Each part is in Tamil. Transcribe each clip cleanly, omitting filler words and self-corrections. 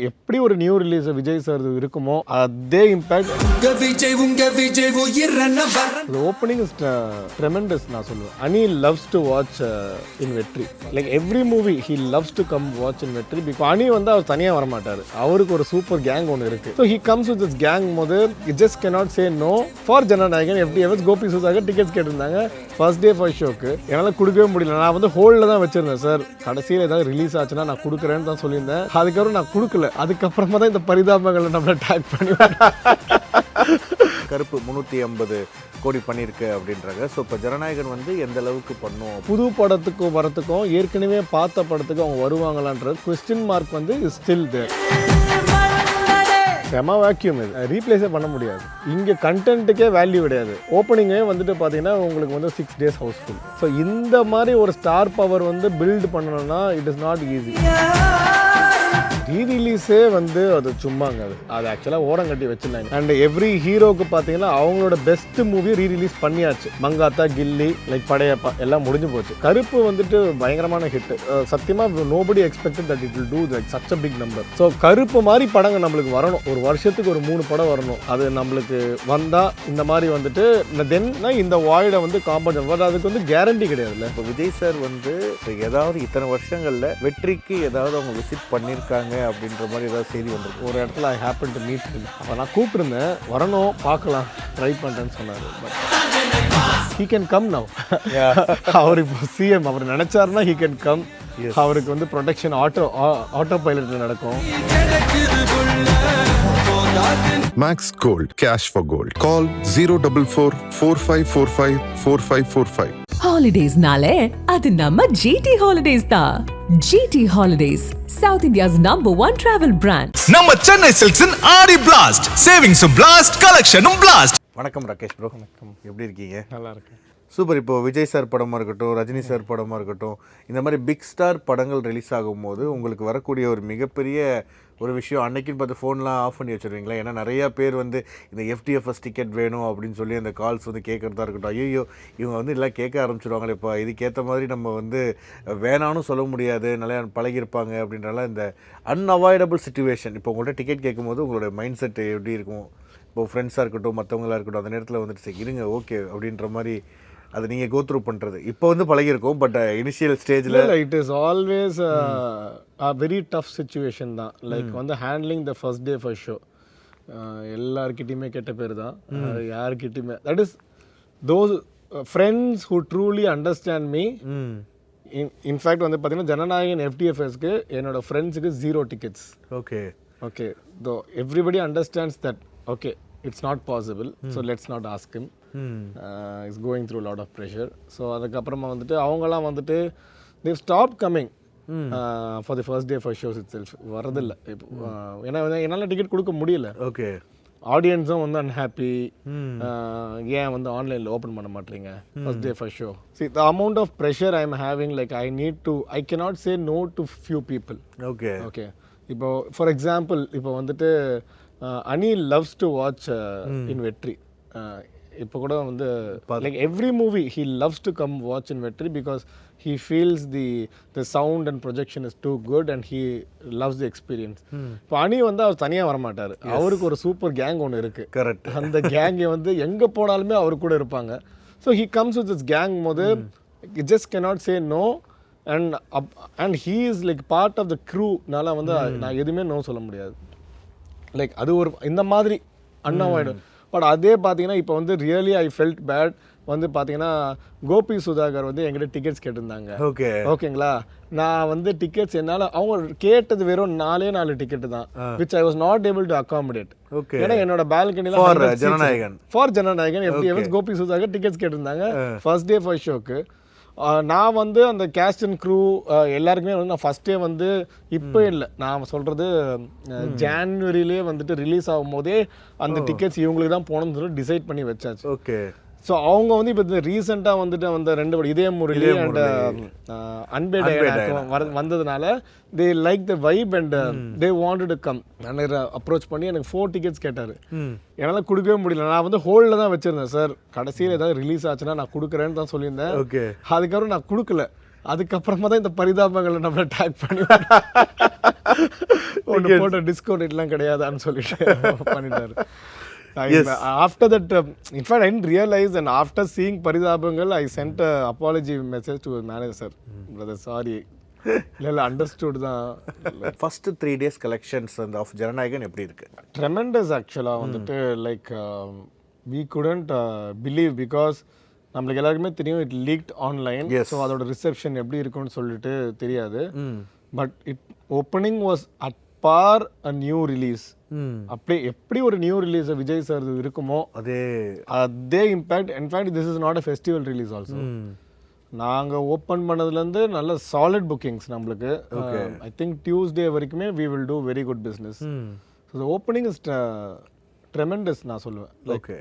எப்படி ஒரு நியூ ரிலீஸ் விஜய் சார் இருக்குமோ அதே impact. The opening is tremendous நான் சொல்லுவேன். Ani loves to watch in Vetri. Like every movie he loves to come watch in Vetri because Ani வந்து அவர் தனியா வர மாட்டாரு. அவருக்கு ஒரு சூப்பர் கேங் ஒன்று இருக்கு. So he comes with this gang போது you just cannot say no for Jananayagan. FDFS Gopi Sudhakar tickets கேட்டிருந்தாங்க ஃபர்ஸ்ட் டே ஃபர்ஸ்ட் ஷோக்கு. என்னால் கொடுக்கவே முடியல. நான் வந்து ஹோல்டில் தான் வச்சிருந்தேன் சார். கடைசியில் ஏதாவது ரிலீஸ் ஆச்சுன்னா நான் கொடுக்குறேன்னு தான் சொல்லியிருந்தேன். அதுக்கப்புறம் நான் கொடுக்கல. அதுக்கப்புறமா தான் இந்த பரிதாபங்களை நம்மளை டேக் பண்ணி கருப்பு 350 கோடி பண்ணியிருக்கு அப்படின்றாங்க. ஸோ இப்போ ஜனநாயகன் வந்து எந்த அளவுக்கு பண்ணும்? புது படத்துக்கும் வரத்துக்கும் ஏற்கனவே பார்த்த படத்துக்கு அவங்க வருவாங்களான்ற கொஸ்டின் மார்க் வந்து ஸ்டில் தேர். செம வேக்யூம் இது, ரீப்ளேஸே பண்ண முடியாது. இங்கே கண்டென்ட்டுக்கே வேல்யூ கிடையாது. ஓப்பனிங்கே வந்துட்டு பார்த்தீங்கன்னா உங்களுக்கு வந்து 6 days ஹவுஸ்ஃபுல். ஸோ இந்த மாதிரி ஒரு ஸ்டார் பவர் வந்து பில்டு பண்ணணும்னா இட் இஸ் நாட் ஈஸி. ரீரிலீஸே வந்து அது சும்மாங்க, அது ஆக்சுவலாக ஓரம் கட்டி வச்சுருந்தாங்க. அண்ட் எவ்ரி ஹீரோக்கு பார்த்தீங்கன்னா அவங்களோட பெஸ்ட் மூவி ரீரிலீஸ் பண்ணியாச்சு. மங்காத்தா, கில்லி, லைக் படையப்பா எல்லாம் முடிஞ்சு போச்சு. கருப்பு வந்துட்டு பயங்கரமான ஹிட். சத்தியமாக nobody expected that it will do like such a big number. So Karuppu மாதிரி படங்கள் நம்மளுக்கு வரணும். ஒரு வருஷத்துக்கு ஒரு 3 படம் வரணும். அது நம்மளுக்கு வந்தால் இந்த மாதிரி வந்துட்டு தென்னா இந்த வாய்டை வந்து காம்பன்சேட் பட் அதுக்கு வந்து கேரண்டி கிடையாதுல்ல. இப்போ விஜய் சார் வந்து ஏதாவது இத்தனை வருஷங்களில் வெற்றிக்கு ஏதாவது அவங்க விசிட் பண்ணியிருக்காங்க அப்படின்ற மாதிரி ஏதாவது செய்தி வந்திருக்கு? ஒரு இடத்துல ஐ ஹேப்பன் டு மீட். அப்போ நான் கூப்பிட்டுருந்தேன், வரணும் பார்க்கலாம் ட்ரை பண்ணுறேன்னு சொன்னார். But he can come now. அவர் இப்போ சிஎம், அவர் நினச்சாருன்னா ஹீ கேன் கம். அவருக்கு வந்து ப்ரொடெக்ஷன் ஆட்டோ பைலட்டில் நடக்கும். Max Gold, cash for gold. Call 044 4545 4545. Holidays nale adu namma GT Holidays da. GT Holidays, South India's #1 travel brand. நம்ம சென்னை சில்க்ஸின் ஆடி பிளாஸ்ட், சேவிங்ஸும் பிளாஸ்ட், கலெக்ஷனும் பிளாஸ்ட். வணக்கம் ராகேஷ் ப்ரோ. வணக்கம். எப்படி இருக்கீங்க? நல்லா இருக்கு. சூப்பர். இப்போ விஜய் சார் படமாக இருக்கட்டும், ரஜினி சார் படமாக இருக்கட்டும், இந்த மாதிரி பிக் ஸ்டார் படங்கள் ரிலீஸ் ஆகும்போது உங்களுக்கு வரக்கூடிய ஒரு மிகப்பெரிய ஒரு விஷயம், அன்னைக்குன்னு பார்த்து ஃபோன்லாம் ஆஃப் பண்ணி வச்சுருவீங்களா? ஏன்னா நிறையா பேர் வந்து இந்த FDFS டிக்கெட் வேணும் அப்படின்னு சொல்லி அந்த கால்ஸ் வந்து கேட்குறதா இருக்கட்டும். ஐயோ இவங்க வந்து எல்லாம் கேட்க ஆரம்பிச்சிடுவாங்களே, இப்போ இதுக்கேற்ற மாதிரி நம்ம வந்து வேணான்னு சொல்ல முடியாது, நல்லா பழகிருப்பாங்க அப்படின்றனால இந்த அன்அவாய்டபுள் சுச்சுவேஷன். இப்போ உங்கள்கிட்ட டிக்கெட் கேட்கும்போது உங்களோட மைண்ட் செட் எப்படி இருக்கும்? இப்போ ஃப்ரெண்ட்ஸாக இருக்கட்டும், மற்றவங்களாக இருக்கட்டும், அந்த நேரத்தில் வந்துட்டு சரி இருங்க ஓகே அப்படின்ற மாதிரி அதை நீங்கள் கோ த்ரூ பண்ணுறது இப்போ வந்து பழகிருக்கும். பட் இனிஷியல் ஸ்டேஜில் it is always a very tough situation தான். லைக் வந்து handling the first day first show எல்லாருக்கிட்டையுமே கெட்ட பேர் தான். யாருக்கிட்டையுமே that is those friends who truly understand me. In fact வந்து பார்த்தீங்கன்னா ஜனநாயகன் FDFSக்கு என்னோட ஃப்ரெண்ட்ஸுக்கு 0 tickets. Okay okay though everybody understands that okay it's not possible, so let's not ask him. He's going through a lot of pressure. So அதுக்கப்புறமா வந்துட்டு அவங்களாம் வந்துட்டு they've stopped coming for the first day first shows itself. வரதில்லை இப்போ. ஏன்னா என்னால் டிக்கெட் கொடுக்க முடியல. ஓகே. ஆடியன்ஸும் வந்து அன்ஹாப்பி. ஏன் வந்து ஆன்லைனில் ஓப்பன் பண்ண மாட்டீங்க first day first show? See the amount of pressure I am having, like I cannot say no to few people. Okay okay. இப்போ ஃபார் எக்ஸாம்பிள் இப்போ வந்துட்டு Ani loves to watch in Vetri. இப்போ கூட வந்து like every movie he loves to come watch in Vetri because he feels the sound and projection is too good and he loves the experience. இப்போ அனி வந்து அவர் தனியாக வரமாட்டார். அவருக்கு ஒரு சூப்பர் கேங் ஒன்று இருக்கு. கரெக்ட். அந்த கேங்கை வந்து எங்கே போனாலுமே அவர் கூட இருப்பாங்க. So he comes with this gang போது you just cannot say no. and he is like part of the crewனால வந்து நான் எதுவுமே நோ சொல்ல முடியாது. லைக் அது ஒரு இந்த மாதிரி அன்அவாய்டபிள். பட் அதே பார்த்தீங்கன்னா இப்போ வந்து ரியலி ஐ ஃபெல்ட் பேட். வந்து பார்த்தீங்கன்னா கோபி சுதாகர் வந்து என்கிட்ட டிக்கெட்ஸ் கேட்டிருந்தாங்க. ஓகே ஓகேங்களா. நான் வந்து டிக்கெட்ஸ் என்னால் அவங்க கேட்டது வெறும் 4 டிக்கெட்டு தான், which I was not able to accommodate. Okay. ஏன்னா என்னோட பால்கனியில் for Jananayagan FDFS Gopi Sudhakar tickets கேட்டிருந்தாங்க ஃபர்ஸ்ட் டே ஃபர்ஸ்ட் ஷோக்கு. நான் வந்து அந்த கேஸ்ட் அண்ட் க்ரூ எல்லாருக்குமே வந்து நான் ஃபஸ்ட்டே வந்து இப்போ இல்லை, நான் சொல்கிறது ஜான்வரியிலே வந்துட்டு ரிலீஸ் ஆகும் போதே அந்த டிக்கெட்ஸ் இவங்களுக்கு தான் போகணும்னு சொல்லி டிசைட் பண்ணி வச்சாச்சு. ஓகே. ஸோ அவங்க வந்து இப்போ இந்த ரீசெண்டாக வந்துட்டு அந்த 2 படம் இதே முரளி அண்ட் அன்பே வந்ததுனால they like the vibe and they wanted to come. நான் அப்ரோச் பண்ணி எனக்கு 4 tickets கேட்டார். என்னால் கொடுக்கவே முடியல. நான் வந்து ஹோல்டில் தான் வச்சுருந்தேன் சார். கடைசியில் ஏதாவது ரிலீஸ் ஆச்சுன்னா நான் கொடுக்குறேன்னு தான் சொல்லியிருந்தேன். ஓகே. அதுக்கப்புறம் நான் கொடுக்கல. அதுக்கப்புறமா தான் இந்த பரிதாபங்களை நம்மளை டேக் பண்ணி ஒன்று போட்ட டிஸ்கவுண்ட் இதெல்லாம் கிடையாதான்னு சொல்லிட்டு பண்ணிட்டாரு. After that, in fact, I didn't realize, and after seeing Parithabangal, I sent a apology message to his manager. Brother, sorry. இல்லை அண்டர்ஸ்டுட் தான். ஃபர்ஸ்ட் 3 days கலெக்ஷன்ஸ் அந்த ஆஃப் ஜனநாயகன் எப்படி இருக்கு? ட்ரெமெண்டஸ் ஆக்சுவலாக வந்துட்டு like we couldn't believe because நம்மளுக்கு எல்லாருக்குமே தெரியும் இட் லீக்ட் ஆன்லைன். ஸோ அதோட ரிசெப்ஷன் எப்படி இருக்குன்னு சொல்லிட்டு தெரியாது. But opening was at par a new release. அப்படியே எப்படி ஒரு நியூ ரிலீஸ் விஜய் சார் இருக்குமோ அதே impact. In fact this is not a festival release also. நாங்கள் ஓப்பன் பண்ணதுலேருந்து நல்ல சாலிட் புக்கிங்ஸ் நம்மளுக்கு. ஐ திங்க் டியூஸ்டே வரைக்குமே we will do very good business. So the opening is tremendous நான் சொல்லுவேன். ஓகே,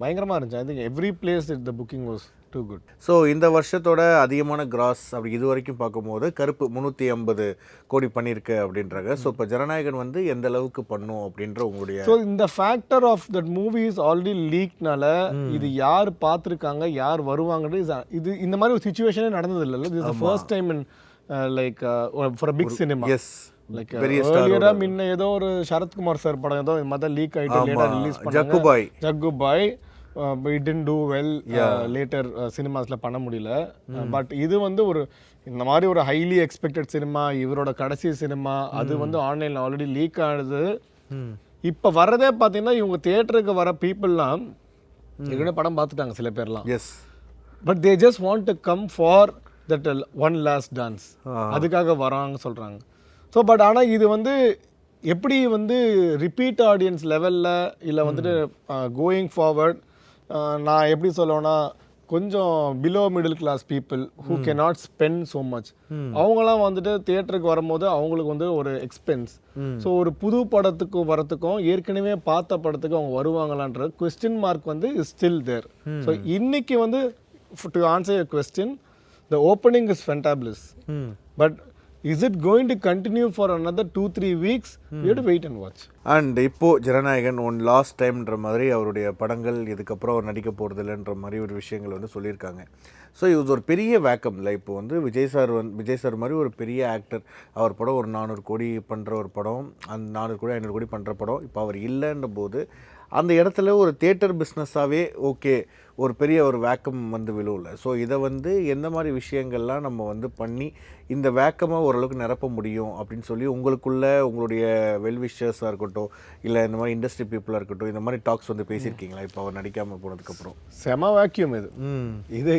பயங்கரமாக இருந்துச்சு. I think every place the booking was too good. So இந்த வருஷத்தோட அதிகமான கிராஸ் அப்படி இது வரைக்கும் பார்க்கும்போது கருப்பு 350 கோடி பண்ணியிருக்கு அப்படின்றாங்க. ஸோ இப்போ ஜனநாயகன் வந்து எந்த அளவுக்கு பண்ணும் அப்படின்ற உங்களுடைய ஸோ இந்த factor of that movies already லீக்னால இது யார் பார்த்துருக்காங்க யார் வருவாங்கன்றது இது இந்த மாதிரி ஒரு சுச்சுவேஷனே நடந்தது இல்லை. This is the first time in like for big cinema. Yes, like ஏர்லியரா முன்ன ஏதோ ஒரு சரத்குமார் சார் படம் ஏதோ இந்த மாதிரி லீக் ஆகிட்டு லேட்டாக ரிலீஸ் பண்ணாங்க. Jaggubhai it didn't do well later சினிமாஸ்ல பண்ண முடியல. பட் இது வந்து ஒரு இந்த மாதிரி ஒரு ஹைலி எக்ஸ்பெக்டட் சினிமா, இவரோட கடைசி சினிமா, அது வந்து ஆன்லைன்ல ஆல்ரெடி லீக் ஆகுது. இப்போ வர்றதே பார்த்தீங்கன்னா இவங்க தியேட்டருக்கு வர பீப்புளெலாம் ஏற்கனவே படம் பார்த்துட்டாங்க சில பேர்லாம். Yes, but they just want to come for that one last dance, அதுக்காக வராங்க சொல்கிறாங்க. ஸோ பட் ஆனால் இது வந்து எப்படி வந்து ரிப்பீட் ஆடியன்ஸ் லெவலில் இல்லை வந்துட்டு கோயிங் ஃபார்வர்ட், நான் எப்படி சொல்லுவேன்னா கொஞ்சம் below middle class people who can not spend so much, அவங்களாம் வந்துட்டு தியேட்டருக்கு வரும்போது அவங்களுக்கு வந்து ஒரு எக்ஸ்பென்ஸ். ஸோ ஒரு புது படத்துக்கும் வரத்துக்கும் ஏற்கனவே பார்த்த படத்துக்கும் அவங்க வருவாங்களான்ற கொஸ்டின் மார்க் வந்து இஸ் ஸ்டில் தேர். ஸோ இன்னைக்கு வந்து to answer your question, the opening is ஃபென்டாபிளஸ். But is it going to continue for another 2-3 weeks? We have to wait and watch. And இப்போ ஜனநாயகன் ஒன் லாஸ்ட் டைம்ன்ற மாதிரி அவருடைய படங்கள் இதுக்கப்புறம் அவர் நடிக்க போகிறது இல்லைன்ற மாதிரி ஒரு விஷயங்கள் வந்து சொல்லியிருக்காங்க. ஸோ இது ஒரு பெரிய வேக்கம்ல. இப்போ வந்து விஜய் சார் மாதிரி ஒரு பெரிய ஆக்டர், அவர் படம் ஒரு 400 கோடி பண்ணுற ஒரு படம், அந்த 400 கோடி 500 கோடி பண்ணுற படம் இப்போ அவர் இல்லைன்ற போது அந்த இடத்துல ஒரு தியேட்டர் பிஸ்னஸாகவே ஓகே ஒரு பெரிய ஒரு வேக்கம் வந்து விழுவில். ஸோ இதை வந்து எந்த மாதிரி விஷயங்கள்லாம் நம்ம வந்து பண்ணி இந்த வேக்கமை ஓரளவுக்கு நிரப்ப முடியும் அப்படின்னு சொல்லி உங்களுக்குள்ள உங்களுடைய வெல்விஷர்ஸாக இருக்கட்டும் இல்லை இந்த மாதிரி இண்டஸ்ட்ரி பீப்புளாக இருக்கட்டும் இந்த மாதிரி டாக்ஸ் வந்து பேசியிருக்கீங்களா இப்போ அவர் நடிக்காமல் போனதுக்கப்புறம்? செம வேக்யூம் இது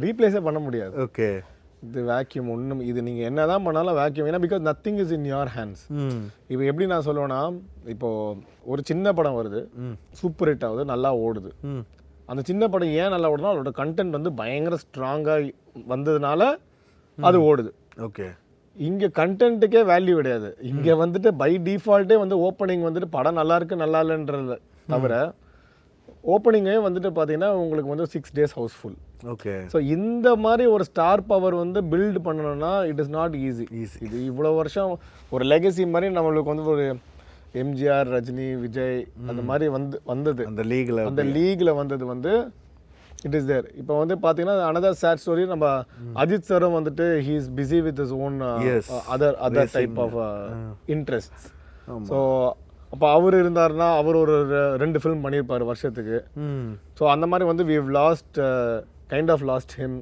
ரீப்ளேஸே பண்ண முடியாது. ஓகே, இது வேக்யூம் ஒன்றும், இது நீங்கள் என்ன தான் பண்ணாலும் வேக்யூம். ஏன்னா because nothing is in your hands. இப்போ எப்படி நான் சொல்லுவேன்னா, இப்போது ஒரு சின்ன படம் வருது, சூப்பர் ஹிட் ஆகுது, நல்லா ஓடுது. அந்த சின்ன படம் ஏன் நல்லா ஓடுனா அதோட கண்டென்ட் வந்து பயங்கர ஸ்ட்ராங்காக வந்ததுனால அது ஓடுது. ஓகே, இங்கே கண்டென்ட்டுக்கே வேல்யூ கிடையாது. இங்கே வந்துட்டு பை டிஃபால்ட்டே வந்து ஓப்பனிங் வந்துட்டு படம் நல்லா இருக்கு நல்லா இல்லைன்றத தவிர ஓப்பனிங்கே வந்துட்டு பார்த்தீங்கன்னா உங்களுக்கு வந்து 6 days ஹவுஸ்ஃபுல். ஓகே, ஸோ இந்த மாதிரி ஒரு ஸ்டார் பவர் வந்து பில்டு பண்ணணும்னா இட் இஸ் நாட் ஈஸி. இது இவ்வளோ வருஷம் ஒரு லெகசி மாதிரி நம்மளுக்கு வந்து ஒரு எம்ஜிஆர், ரஜினி, விஜய் அந்த மாதிரி வந்தது. அந்த லீக்ல வந்தது வந்து இட் இஸ் தேர். இப்போ வந்து பார்த்தீங்கன்னா அனதர் சேட் ஸ்டோரி, நம்ம அஜித் சாரும் வந்துட்டு he is busy with his own other type of interest. So அப்போ அவர் இருந்தாருன்னா அவர் ஒரு 2 ஃபிலிம் பண்ணியிருப்பார் வருஷத்துக்கு. ஸோ அந்த மாதிரி வந்து we have lost kind of lost him,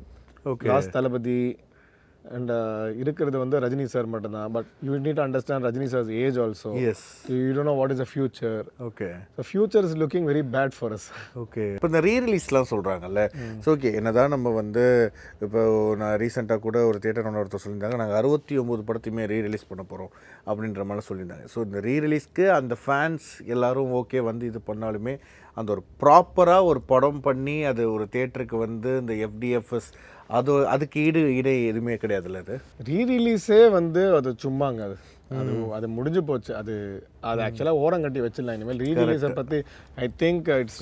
lost Thalapathy. And இருக்கிறது வந்து ரஜினி சார் மட்டும்தான். But you need to understand Rajini sir's age also. You don't know what is the future. Okay, so future is looking very bad for us. Okay, இப்போ இந்த ரீரிலீஸ்லாம் சொல்கிறாங்கல்ல. ஸோ ஓகே, என்னதான் நம்ம வந்து இப்போ நான் ரீசெண்டாக கூட ஒரு தியேட்டர் ஒருத்தர் சொல்லியிருந்தாங்க, நாங்கள் 69 படத்தையுமே ரீரிலீஸ் பண்ண போகிறோம் அப்படின்ற மாதிரி சொல்லியிருந்தாங்க. ஸோ இந்த ரீரிலீஸ்க்கு அந்த ஃபேன்ஸ் எல்லோரும் ஓகே வந்து இது பண்ணாலுமே அந்த ஒரு ப்ராப்பராக ஒரு படம் பண்ணி அது ஒரு தியேட்டருக்கு வந்து இந்த FDFS அதுக்கு ஈடே எதுவுமே கிடையாதுல்ல. அது ரீரிலீஸே வந்து அது சும்மாங்க, அது முடிஞ்சு போச்சு. அது ஆக்சுவலாக ஓரம் கட்டி வச்சிடலாம். இனிமேல் ரீரிலீஸை பற்றி ஐ திங்க் இட்ஸ்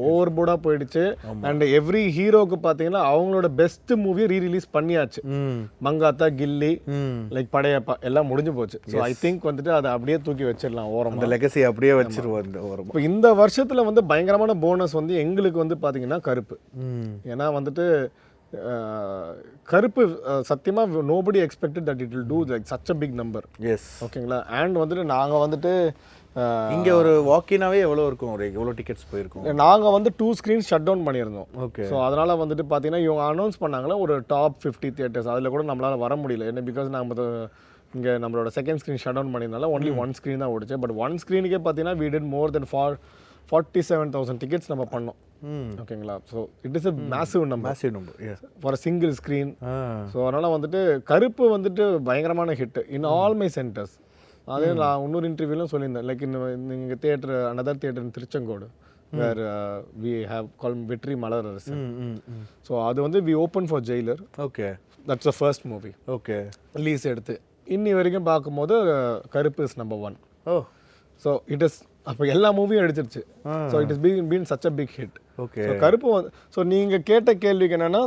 ஓவர் போர்டாக போயிடுச்சு. அண்ட் எவ்ரி ஹீரோக்கு பார்த்தீங்கன்னா அவங்களோட பெஸ்ட் மூவி ரீரிலீஸ் பண்ணியாச்சு. மங்காத்தா, கில்லி, லைக் படையப்பா எல்லாம் முடிஞ்சு போச்சு. ஸோ ஐ திங்க் வந்துட்டு அதை அப்படியே தூக்கி வச்சிடலாம் ஓரம், அந்த லெகசி அப்படியே வச்சிருவோம். இப்போ இந்த வருஷத்தில் வந்து பயங்கரமான போனஸ் வந்து எங்களுக்கு வந்து பார்த்தீங்கன்னா கருப்பு. ஏன்னா வந்துட்டு கருப்பு சத்தியமாக nobody expected that it will do like such a big number. Yes. ஓகேங்களா. அண்ட் வந்துட்டு நாங்கள் வந்துட்டு இங்கே ஒரு வாக்கினாவே எவ்வளோ இருக்கும், ஒரு எவ்வளோ டிக்கெட்ஸ் போயிருக்கும்? நாங்கள் வந்து 2 ஸ்க்ரீன்ஸ் ஷட் டவுன் பண்ணியிருந்தோம். ஓகே. ஸோ அதனால் வந்துட்டு பார்த்தீங்கன்னா இவங்க அனௌன்ஸ் பண்ணாங்களே ஒரு டாப் 50 தியேட்டர்ஸ், அதில் கூட நம்மளால் வர முடியல. என்ன பிகாஸ் நம்ம இங்கே நம்மளோட செகண்ட் ஸ்க்ரீன் ஷட் டவுன் பண்ணியிருந்தால ஒன்லி 1 ஸ்க்ரீன் தான் ஓடிச்சு. பட் 1 ஸ்க்ரீனுக்கே பார்த்தீங்கன்னா we did more than 47,000 tickets நம்ம பண்ணோம். ஓகேங்களா. So it is a massive number for a single screen. So அதனால் வந்துட்டு கருப்பு வந்துட்டு பயங்கரமான hit in all my centres. அதே நான் இன்னொரு இன்டர்வியூலும் சொல்லியிருந்தேன். லைக் இங்கே theatre another theatre in Tiruchengode where we have call Vetri Malarasu. So அது வந்து we open for Jailer. Okay. That's the first movie. Okay. Release எடுத்து இன்னி வரைக்கும் பார்க்கும்போது Karuppu is number 1. O. So it is அப்போ எல்லா மூவியும் எடுத்துருச்சு. So it is been such a big hit. Okay. So Karuppu வந்து ஸோ நீங்கள் கேட்ட கேள்விக்கு என்னென்னா,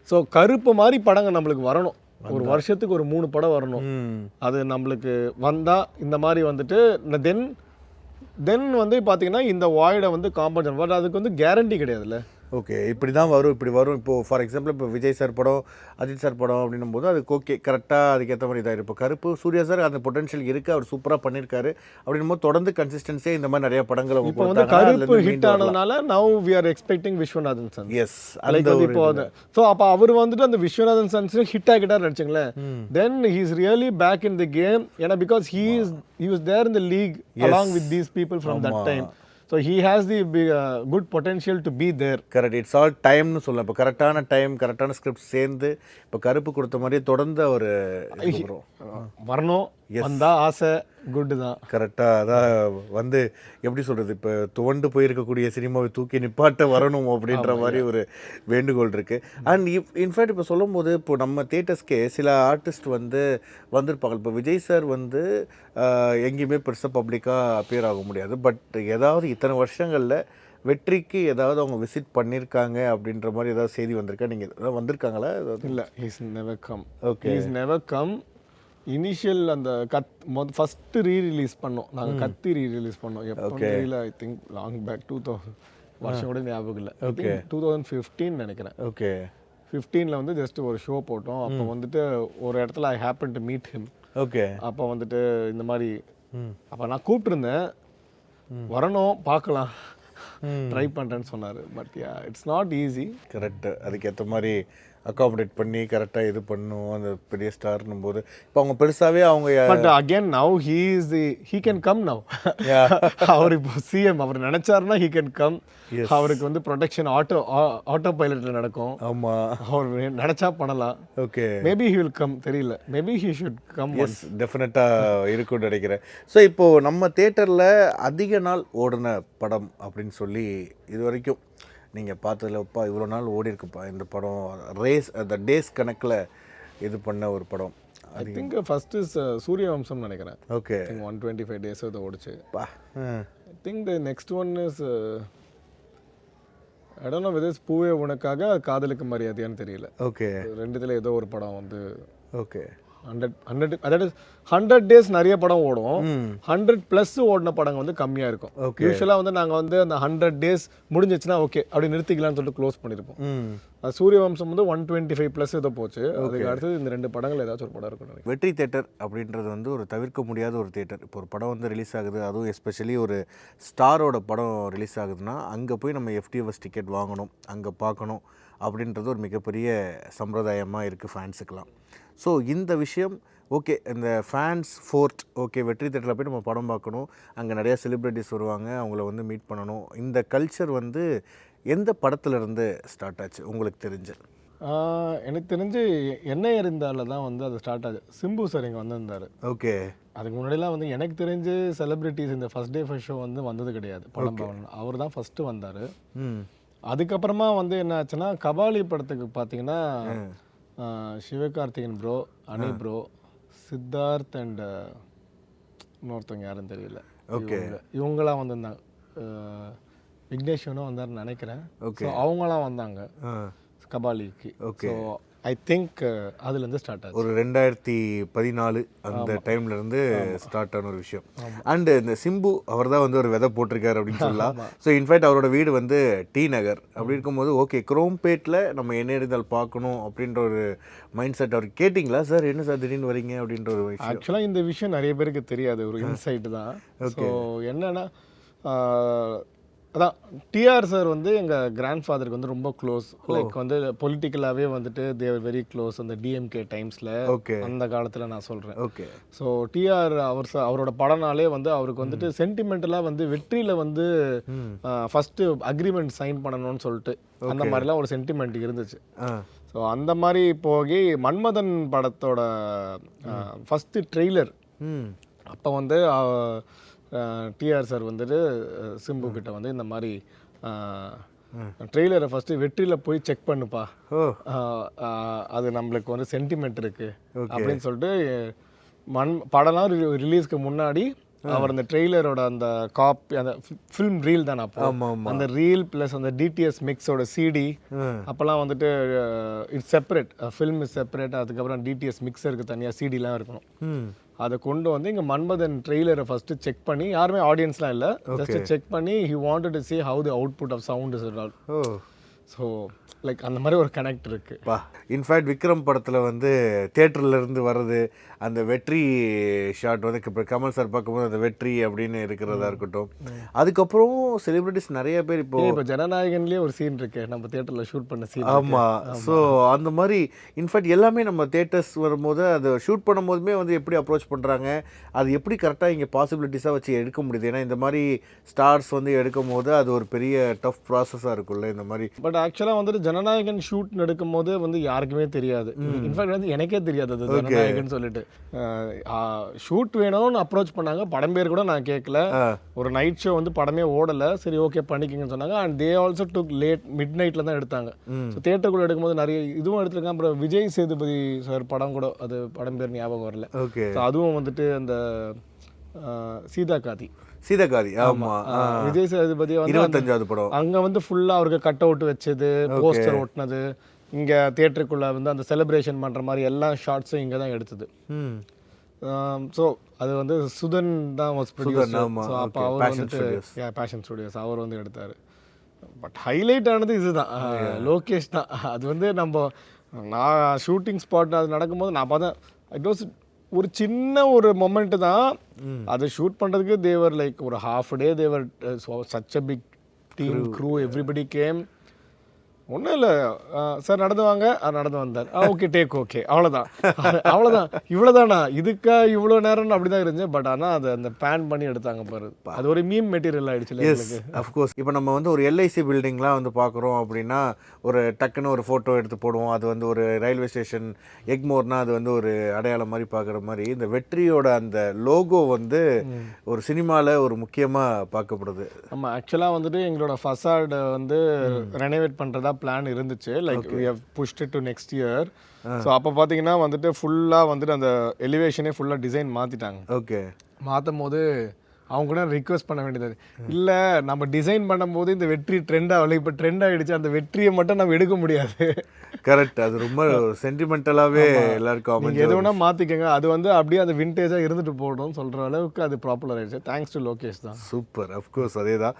ஸோ கருப்பு மாதிரி படங்கள் நம்மளுக்கு வரணும். ஒரு வருஷத்துக்கு ஒரு 3 படம் வரணும். அது நம்மளுக்கு வந்தால் இந்த மாதிரி வந்துட்டு தென் வந்து பார்த்தீங்கன்னா இந்த வாய்டை வந்து காம்பன்சேட். பட் அதுக்கு வந்து கேரண்டி கிடையாதுல்ல. ஓகே. இப்படி தான் வரும், இப்படி வரும். இப்போது ஃபார் எக்ஸாம்பிள் இப்போ விஜய் சார் படம், அஜித் சார் படம் அப்படின்னும் போது அதுக்கு ஓகே கரெக்டாக அதுக்கேற்ற மாதிரி இதாக இப்போ கருப்பு சூர்யா சார் அந்த பொட்டன்ஷியல் இருக்குது, அவர் சூப்பராக பண்ணியிருக்காரு அப்படின்னும் போது தொடர்ந்து கன்சிஸ்டன்சியாக இந்த மாதிரி நிறைய படங்களை இப்போ வந்து கருப்பு ஹிட் ஆனதுனால now we are expecting Viswanathan sons. Yes. Like வந்து இப்போ ஸோ அப்போ அவர் வந்துட்டு அந்த விஸ்வநாதன் சன்ஸ் ஹிட் ஆகிட்டார் நினச்சிங்களேன். Then he is really back in the game. ஏன்னா because he was there in the league along with these people from that time. So he has the good potential to be there. Correct. It's all டைம்னு சொல்லலாம். இப்போ கரெக்டான டைம் கரெக்டான ஸ்கிரிப்ட் சேர்ந்து இப்போ கருப்பு கொடுத்த மாதிரியே தொடர்ந்து அவர் வரணும். வந்தால் ஆசை குட்டு தான். கரெக்டாக அதான் வந்து எப்படி சொல்கிறது, இப்போ துவண்டு போயிருக்கக்கூடிய சினிமாவை தூக்கி நிப்பாட்ட வரணும் அப்படின்ற மாதிரி ஒரு வேண்டுகோள் இருக்குது. அண்ட் இன்ஃபேக்ட் இப்போ சொல்லும் போது இப்போ நம்ம தியேட்டர்ஸ்க்கே சில ஆர்டிஸ்ட் வந்து வந்திருப்பாங்க. இப்போ விஜய் சார் வந்து எங்கேயுமே பெருசாக பப்ளிக்காக அப்பியர் ஆக முடியாது. பட் ஏதாவது இத்தனை வருஷங்களில் வெற்றிக்கு ஏதாவது அவங்க விசிட் பண்ணியிருக்காங்க அப்படின்ற மாதிரி ஏதாவது செய்தி வந்திருக்கா? நீங்கள் ஏதாவது வந்திருக்காங்களா? இல்லை, he's never come. Okay. He's never come. Initial அந்த ஃபஸ்ட்டு ரீரிலீஸ் பண்ணோம் நாங்கள். கத்தி ரீரிலீஸ் பண்ணோம் எப்போ தெரியல. ஐ திங்க் லாங் பேக் 2000 வருஷம் கூட ஞாபகம் இல்லை. ஓகே. 2015 நினைக்கிறேன். ஓகே. 15ல் வந்து ஜஸ்ட் ஒரு ஷோ போட்டோம். அப்போ வந்துட்டு ஒரு இடத்துல I happen to meet him. Okay. அப்போ வந்துட்டு இந்த மாதிரி அப்போ நான் கூப்பிட்டுருந்தேன், வரணும் பார்க்கலாம் ட்ரை பண்ணுறேன்னு சொன்னார். But yeah it's not easy. Correct. அதுக்கேற்ற மாதிரி அகாமடேட் பண்ணி கரெக்டாக இது பண்ணும் அந்த பெரிய ஸ்டார்னும் போது இப்போ அவங்க பெருசாகவே அவங்க. But again now he can come now. அவர் இப்போ சிஎம், அவர் நினைச்சாருன்னா ஹீ கேன் கம். அவருக்கு வந்து ப்ரொடெக்ஷன் ஆட்டோ பைலட்டில் நடக்கும். ஆமாம். அவர் நினைச்சா பண்ணலாம். Okay. Maybe he will come, தெரியல. Maybe he should come. Yes, டெஃபினட்டாக இருக்கும்னு நினைக்கிறேன். ஸோ இப்போது நம்ம தேட்டரில் அதிக நாள் ஓடின படம் அப்படின்னு சொல்லி இது வரைக்கும் நீங்கள் பார்த்ததுலப்பா இவ்வளோ நாள் ஓடி இருக்குப்பா இந்த படம், ரேஸ் அந்த டேஸ் கணக்கில் இது பண்ண ஒரு படம்? I think first is Suryavamsam நினைக்கிறேன். ஓகே. 125 days அது ஓடிச்சு. I think the next one is I don't know whether பூவே உனக்காக காதலுக்கு மரியாதையான்னு தெரியல. ஓகே. ரெண்டுத்தில் ஏதோ ஒரு படம் வந்து. ஓகே. 100 days நிறைய படம் ஓடும். 100+ ஓடின படங்கள் வந்து கம்மியாக இருக்கும். யூஸ்வலாக வந்து நாங்கள் வந்து அந்த 100 days முடிஞ்சிச்சுன்னா ஓகே அப்படி நிறுத்திக்கலாம்னு சொல்லிட்டு க்ளோஸ் பண்ணியிருப்போம். அது சூரியவம்சம் வந்து 125+ ஏதோ போச்சு. அதுக்கு அடுத்தது இந்த 2 படங்கள் ஏதாச்சும் ஒரு படம் இருக்கும். வெற்றி தேட்டர் அப்படின்றது வந்து ஒரு தவிர்க்க முடியாத ஒரு தேட்டர். இப்போ ஒரு படம் வந்து ரிலீஸ் ஆகுது, அதுவும் எஸ்பெஷலி ஒரு ஸ்டாரோட படம் ரிலீஸ் ஆகுதுன்னா அங்கே போய் நம்ம எஃப்டிஎஃப்எஸ் டிக்கெட் வாங்கணும், அங்கே பார்க்கணும் அப்படின்றது ஒரு மிகப்பெரிய சம்பிரதாயமாக இருக்குது ஃபேன்ஸுக்கெலாம். ஸோ இந்த விஷயம் ஓகே, இந்த ஃபேன்ஸ் ஃபோர்ட் ஓகே, வெற்றி தேட்டரில் போய் நம்ம படம் பார்க்கணும், அங்கே நிறையா செலிப்ரிட்டிஸ் வருவாங்க, அவங்கள வந்து மீட் பண்ணணும். இந்த கல்ச்சர் வந்து எந்த படத்துலேருந்து ஸ்டார்ட் ஆச்சு உங்களுக்கு தெரிஞ்சு? எனக்கு தெரிஞ்சு என்னை அறிந்தால தான் வந்து அது ஸ்டார்ட் ஆச்சு. சிம்பு சார் இங்கே வந்திருந்தார். ஓகே. அதுக்கு முன்னாடிலாம் வந்து எனக்கு தெரிஞ்சு செலிப்ரிட்டிஸ் இந்த ஃபஸ்ட் டே ஃபர்ஸ்ட் ஷோ வந்து வந்தது கிடையாது படம் பவன். அவர் தான் ஃபஸ்ட்டு வந்தார். அதுக்கப்புறமா வந்து என்ன ஆச்சுன்னா கபாலி படத்துக்கு பார்த்தீங்கன்னா Sivakarthikeyan bro, Anil bro, Siddharth and இன்னொருத்தவங்க யாரும் தெரியல. ஓகே. இவங்களாம் வந்திருந்தாங்க. விக்னேஷ்வனும் வந்தார்னு நினைக்கிறேன். ஸோ அவங்களாம் வந்தாங்க கபாலிக்கு. ஸோ ஐ திங்க் அதுலேருந்து ஸ்டார்ட் ஆச்சு. ஒரு 2014 அந்த டைம்ல இருந்து ஸ்டார்ட் ஆன ஒரு விஷயம். அண்ட் இந்த சிம்பு அவர் தான் வந்து ஒரு விதை போட்டிருக்காரு அப்படின்னு சொல்லலாம். ஸோ இன்ஃபேக்ட் அவரோட வீடு வந்து டி நகர். அப்படி இருக்கும்போது ஓகே குரோம்பேட்டில் நம்ம என்ன இருந்தால் பார்க்கணும் அப்படின்ற ஒரு மைண்ட் செட் அவர் கேட்டிங்களா சார் என்ன சார் திடீர்னு வரீங்க அப்படின்ற ஒரு விஷயம்? ஆக்சுவலாக இந்த விஷயம் நிறைய பேருக்கு தெரியாது, ஒரு இன்சைட் தான். ஸோ என்னன்னா அதான் டிஆர் சார் வந்து எங்கள் கிராண்ட் ஃபாதருக்கு வந்து ரொம்ப க்ளோஸ். லைக் வந்து பொலிட்டிக்கலாகவே வந்துட்டு தேவர் வெரி க்ளோஸ் அந்த டிஎம்கே டைம்ஸில். ஓகே. அந்த காலத்தில் நான் சொல்கிறேன். ஓகே. ஸோ டிஆர் அவரோட படம்னாலே வந்து அவருக்கு வந்துட்டு சென்டிமெண்டலாக வந்து வெற்றியில் வந்து ஃபஸ்ட்டு அக்ரிமெண்ட் சைன் பண்ணணும்னு சொல்லிட்டு அந்த மாதிரிலாம் ஒரு சென்டிமெண்ட் இருந்துச்சு. ஸோ அந்த மாதிரி போகி மன்மதன் படத்தோட ஃபஸ்ட்டு ட்ரெய்லர் அப்போ வந்து டிஆர் சார் வந்துட்டு சிம்பு கிட்ட வந்து இந்த மாதிரி ட்ரெய்லரை ஃபஸ்ட்டு வெற்றியில் போய் செக் பண்ணுப்பா, அது நம்மளுக்கு வந்து சென்டிமெண்ட் இருக்குது அப்படின்னு சொல்லிட்டு படம்லாம் ரிலீஸ்க்கு முன்னாடி அவர் அந்த ட்ரெய்லரோட அந்த காப்பி அந்த ஃபில்ம் ரீல் தான் அப்போ அந்த ரீல் ப்ளஸ் அந்த டிடிஎஸ் மிக்ஸோட சிடி அப்போல்லாம் வந்துட்டு it's separate, film is separate, அதுக்கப்புறம் டிடிஎஸ் மிக்ஸருக்கு தனியாக சிடிலாம் இருக்கணும். அதை கொண்டு வந்து இங்கே மன்மதன் ட்ரெய்லரை ஃபஸ்ட்டு செக் பண்ணி, யாருமே ஆடியன்ஸ்லாம் இல்லை, ஜஸ்ட் செக் பண்ணி he wanted to see how the output of sound is all. So like அந்த மாதிரி ஒரு கனெக்ட் இருக்குப்பா. இன்ஃபேக்ட் விக்ரம் படத்தில் வந்து தேட்டரில் இருந்து வர்றது அந்த வெற்றி ஷாட் வந்து இப்போ கமல் சார் பார்க்கும்போது அந்த வெற்றி அப்படின்னு இருக்கிறதா இருக்கட்டும். அதுக்கப்புறம் செலிபிரிட்டிஸ் நிறைய பேர் இப்போ ஜனநாயகன்லேயே ஒரு சீன் இருக்கு நம்ம தேட்டரில் ஷூட் பண்ண சீன். ஆமாம். ஸோ அந்த மாதிரி இன்ஃபேக்ட் எல்லாமே நம்ம தேட்டர்ஸ் வரும்போது அதை ஷூட் பண்ணும்போதுமே வந்து எப்படி அப்ரோச் பண்ணுறாங்க, அது எப்படி கரெக்டாக இங்கே பாசிபிலிட்டிஸாக வச்சு எடுக்க முடியுது. ஏன்னா இந்த மாதிரி ஸ்டார்ஸ் வந்து எடுக்கும் போது அது ஒரு பெரிய டஃப் ப்ராசஸாக இருக்குல்ல இந்த மாதிரி. பட் ஆக்சுவலாக வந்துட்டு ஜனநாயகன் ஷூட் எடுக்கும் போது வந்து யாருக்குமே தெரியாது. இன்ஃபேக்ட் வந்து எனக்கே தெரியாது அது ஜனநாயகன் சொல்லிட்டு. ஷூட் வேணும்னு அப்ரோச் பண்ணாங்க, படம் பேர் கூட நான் கேட்கல. ஒரு நைட் ஷோ வந்து படமே ஓடலை, சரி ஓகே பண்ணிக்கங்கன்னு சொன்னாங்க. And they also took late mid நைட்டில் தான் எடுத்தாங்க. ஸோ தேட்டருக்குள்ளே எடுக்கும்போது நிறைய இதுவும் எடுத்துருக்காங்க. அப்புறம் விஜய் சேதுபதி சார் படம் கூட, அது படம் பேர் ஞாபகம் வரல. ஸோ அதுவும் வந்துட்டு அந்த சீதாகாதி. ஆமா. விஜய் சேதுபதி வந்து 25வது படம் அங்க வந்து ஃபுல்லா அவருக்கு கட் அவுட் வச்சது, போஸ்டர் ஒட்டினது, இங்க தியேட்டருக்குள்ள வந்து அந்த செலிப்ரேஷன் பண்ற மாதிரி எல்லா ஷார்ட்ஸும் இங்க தான் எடுத்தது. ஸோ அது வந்து சுதன் தான் வாஸ் ப்ரொடியூசர். ஸோ அப்போ அவர் வந்துட்டு பேஷன் ஸ்டுடியோஸ் அவர் வந்து எடுத்தார். பட் ஹைலைட் ஆனது இதுதான், லோகேஷ் தான். அது வந்து நான் ஷூட்டிங் ஸ்பாட் அது நடக்கும்போது நான் பார்த்தேன், இட் வாஸ் ஒரு சின்ன ஒரு மொமெண்ட் தான். அதை ஷூட் பண்ணுறதுக்கு தேவர் லைக் ஒரு half day they were such a big team crew, everybody came. ஒன்றும் இல்லை சார் நடந்து வாங்க, நடந்து வந்தார், ஓகே டேக் ஓகே, அவ்வளோதான். இவ்வளோதானா, இதுக்கா இவ்வளோ நேரம்னு அப்படி தான் இருந்துச்சு. பட் ஆனால் அதை அந்த பேன் பண்ணி எடுத்தாங்க பாரு, அது ஒரு மீம் மெட்டீரியல் ஆகிடுச்சு. Yes of course. இப்போ நம்ம வந்து ஒரு எல்ஐசி பில்டிங்லாம் வந்து பார்க்குறோம் அப்படின்னா ஒரு டக்குன்னு ஒரு ஃபோட்டோ எடுத்து போடுவோம். அது வந்து ஒரு ரயில்வே ஸ்டேஷன் எக்மோர்னா அது வந்து ஒரு அடையாளம் மாதிரி பார்க்குற மாதிரி இந்த வெற்றியோட அந்த லோகோ வந்து ஒரு சினிமாவில் ஒரு முக்கியமாக பார்க்கப்படுது. ஆமாம், ஆக்சுவலாக வந்துட்டு எங்களோட ஃபசாட் வந்து ரெனோவேட் பண்ணுறதா பிளான் இருந்துச்சு. Like we have pushed it to next year. So அப்போ பார்த்தீங்கன்னா வந்துட்டு ஃபுல்லாக வந்துட்டு அந்த எலிவேஷனே ஃபுல்லாக டிசைன் மாற்றிட்டாங்க. ஓகே. மாற்றும் போது அவங்க கூட ரிக்வெஸ்ட் பண்ண வேண்டியது, இல்லை நம்ம டிசைன் பண்ணும்போது இந்த வெற்றி ட்ரெண்ட் ஆகலை, இப்போ ட்ரெண்ட் ஆகிடுச்சு, அந்த வெற்றியை மட்டும் நம்ம எடுக்க முடியாது. கரெக்ட். அது ரொம்ப சென்டிமெண்டலாகவே எல்லாருக்கும் நீங்கள் எது வேணால் மாற்றிக்கங்க, அது வந்து அப்படியே அந்த விண்டேஜாக இருந்துட்டு போகணும்னு சொல்கிற அளவுக்கு அது பாப்புலர் ஆகிடுச்சு. தேங்க்ஸ் டு லோகேஷ் தான். சூப்பர். அஃப்கோர்ஸ் அதே தான்.